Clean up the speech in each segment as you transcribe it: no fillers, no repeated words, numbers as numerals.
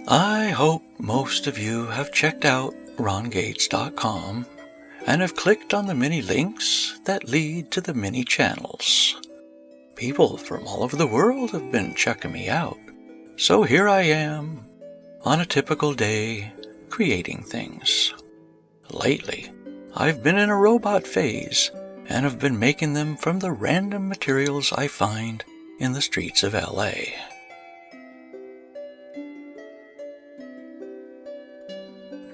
I hope most of you have checked out rongates.com and have clicked on the many links that lead to the many channels. People from all over the world have been checking me out, so here I am, on a typical day, creating things. Lately, I've been in a robot phase and have been making them from the random materials I find in the streets of LA.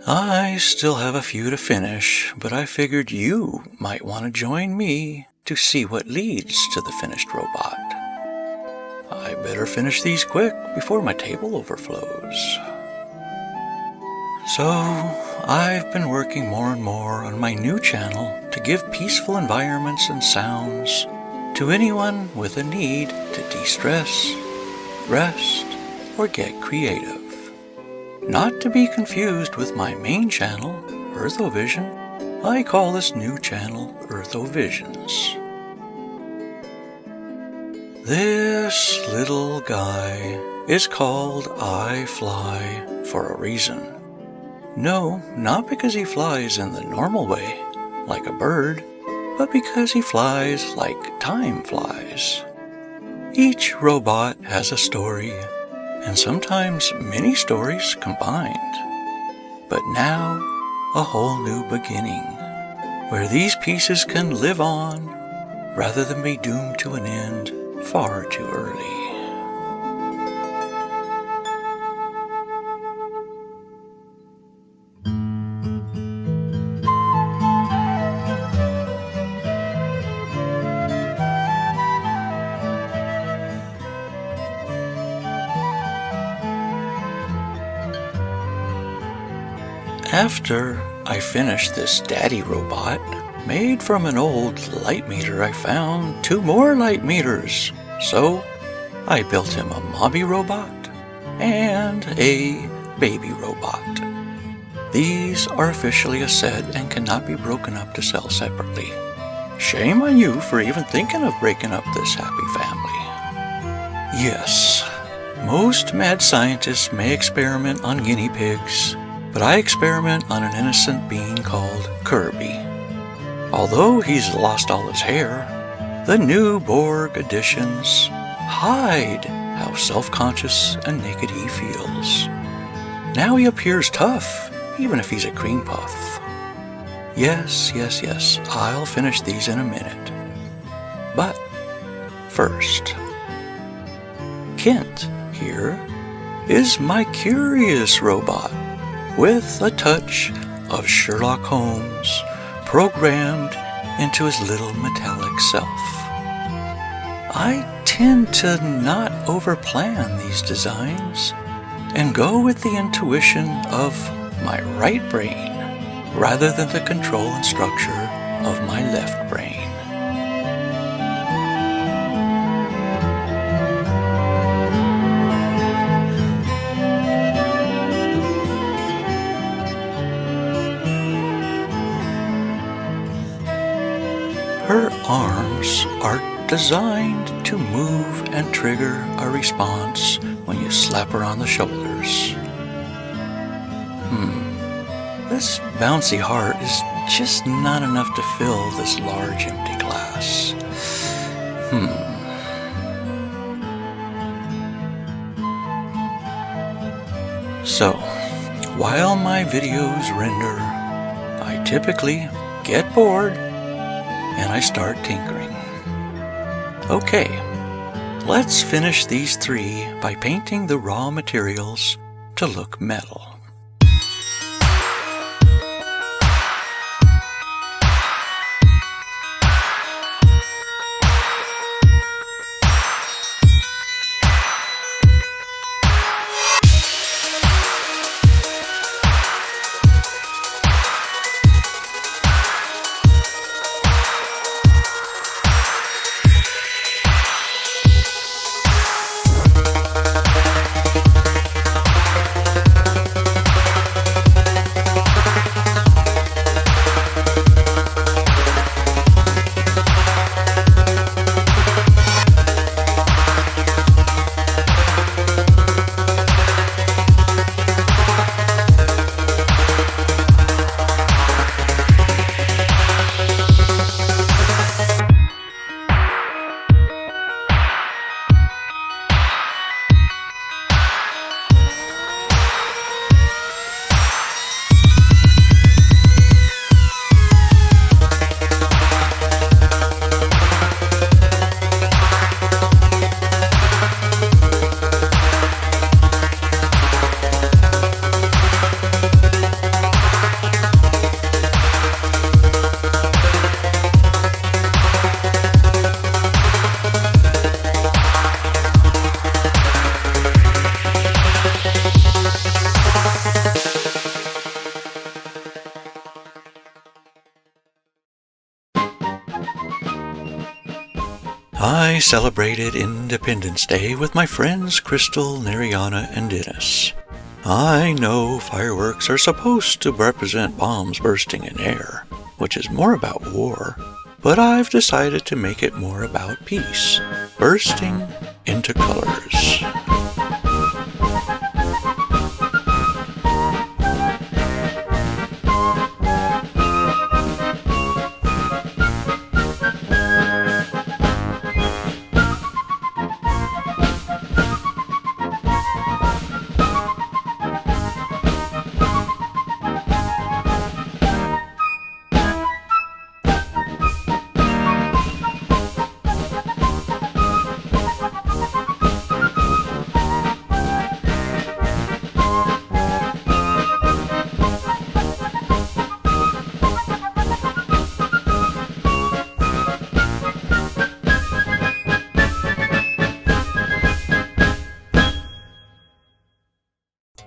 I still have a few to finish, but I figured you might want to join me to see what leads to the finished robot. I better finish these quick before my table overflows. So, I've been working more and more on my new channel to give peaceful environments and sounds to anyone with a need to de-stress, rest, or get creative. Not to be confused with my main channel, Earthovision, I call this new channel Earthovisions. This little guy is called I Fly for a reason. No, not because he flies in the normal way, like a bird, but because he flies like time flies. Each robot has a story, and sometimes many stories combined. But now, a whole new beginning, where these pieces can live on, rather than be doomed to an end far too early. After I finished this daddy robot, made from an old light meter, I found 2 more light meters. So I built him a mobby robot and a baby robot. These are officially a set and cannot be broken up to sell separately. Shame on you for even thinking of breaking up this happy family. Yes, most mad scientists may experiment on guinea pigs, but I experiment on an innocent being called Kirby. Although he's lost all his hair, the new Borg editions hide how self-conscious and naked he feels. Now he appears tough, even if he's a cream puff. Yes, I'll finish these in a minute. But first, Kent here is my curious robot, with a touch of Sherlock Holmes programmed into his little metallic self. I tend to not overplan these designs and go with the intuition of my right brain rather than the control and structure of my left brain. Her arms are designed to move and trigger a response when you slap her on the shoulders. This bouncy heart is just not enough to fill this large empty glass. So, while my videos render, I typically get bored and I start tinkering. Okay, let's finish these 3 by painting the raw materials to look metal. celebrated Independence Day with my friends Crystal, Nariana, and Dennis. I know fireworks are supposed to represent bombs bursting in air, which is more about war, but I've decided to make it more about peace, bursting into colors.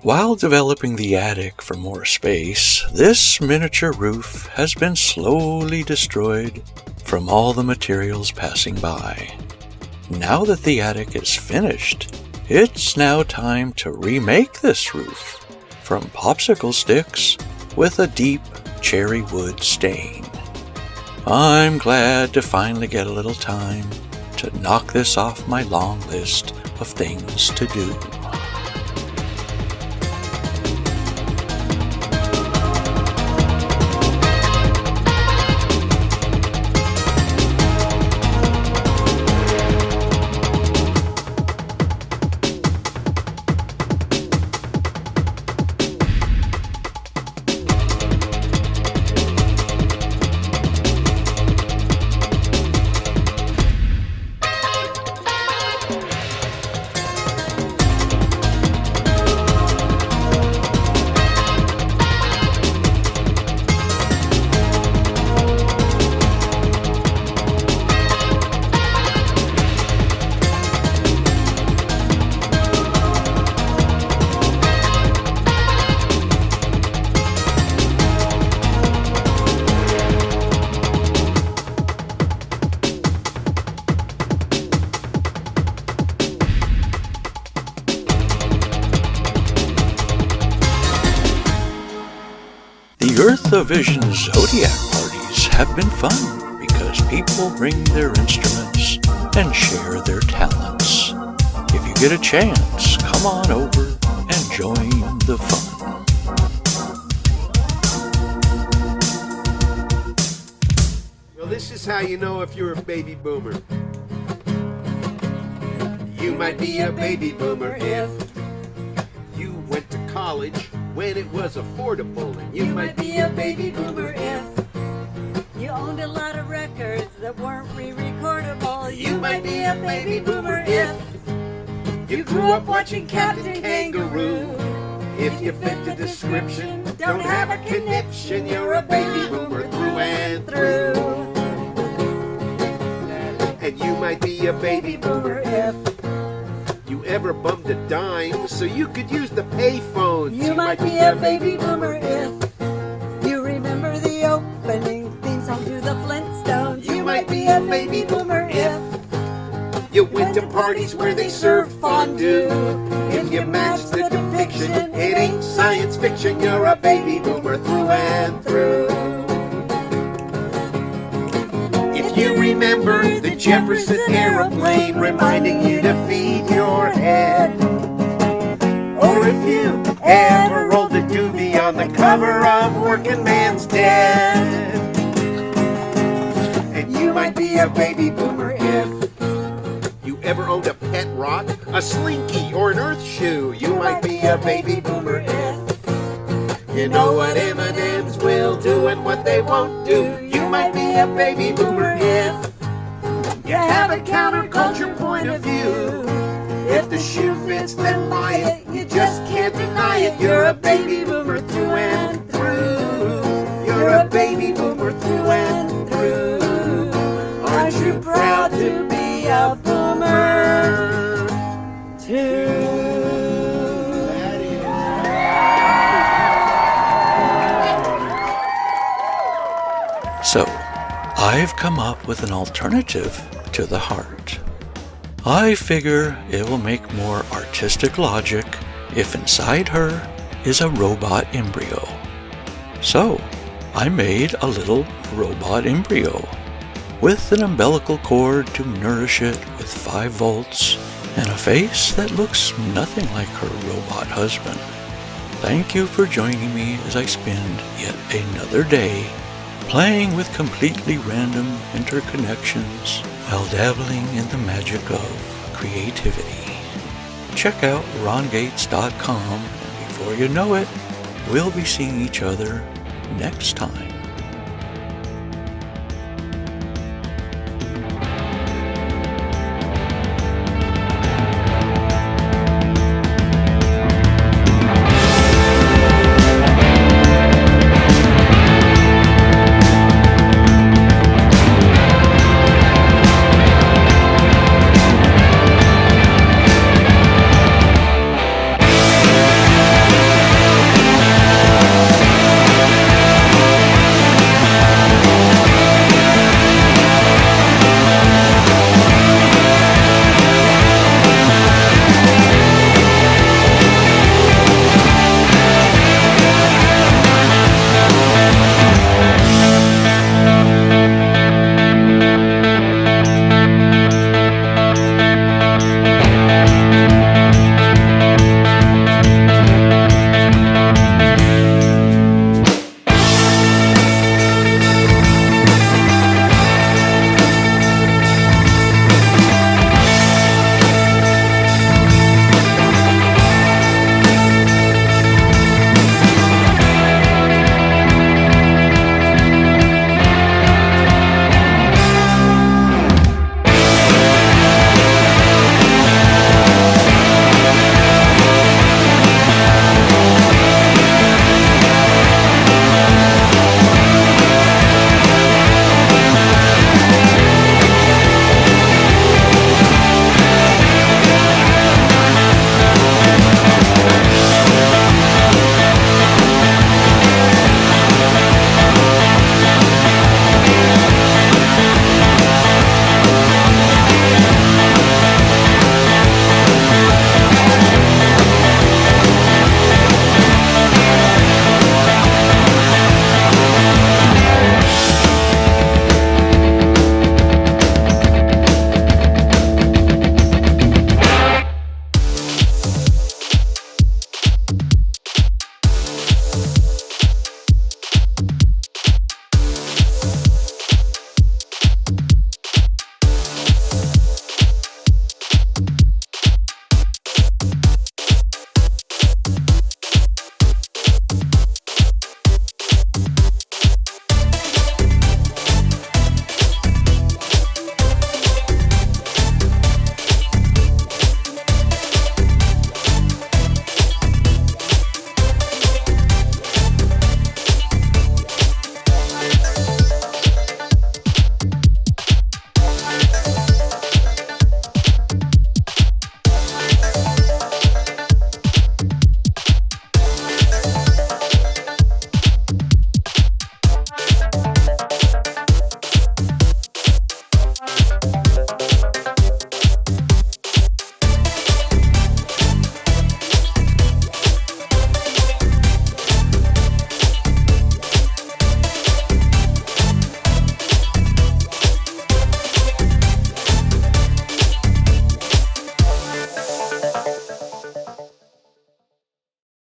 While developing the attic for more space, this miniature roof has been slowly destroyed from all the materials passing by. Now that the attic is finished, it's now time to remake this roof from popsicle sticks with a deep cherry wood stain. I'm glad to finally get a little time to knock this off my long list of things to do. The Earthovision Zodiac parties have been fun because people bring their instruments and share their talents. If you get a chance, come on over and join the fun. Well, this is how you know if you're a baby boomer. You might be a baby boomer if you went to college when it was affordable, and you might be a baby boomer if you owned a lot of records that weren't re-recordable. You might be a baby boomer if you grew up watching Captain Kangaroo. If you fit the description, don't have a conniption, you're a baby boomer through and through. And you might be a baby boomer if you ever bummed a dime so you could use the payphones. You might be a baby boomer if you remember the opening theme song to the Flintstones. You might be a baby boomer if you went to parties where they serve fondue. If you match the depiction, it ain't science fiction, you're a baby boomer through and through. If you remember the Jefferson aeroplane reminding you to feed your head, or if you ever rolled a doobie on the cover of Working Man's Dead, and you might be a baby boomer if you ever owned a pet rock, a slinky, or an earth shoe. You might be a baby boomer if you know what M&Ms will do and what they won't do. You might be a baby boomer if you have a counterculture point of view. If the shoe fits, then buy it. You just can't deny it. You're a baby boomer through and through. You're a baby boomer through and through. Aren't you proud to be a boomer too? So, I've come up with an alternative to the heart. I figure it will make more artistic logic if inside her is a robot embryo. So, I made a little robot embryo with an umbilical cord to nourish it with 5 volts and a face that looks nothing like her robot husband. Thank you for joining me as I spend yet another day playing with completely random interconnections while dabbling in the magic of creativity. Check out rongates.com, and before you know it, we'll be seeing each other next time.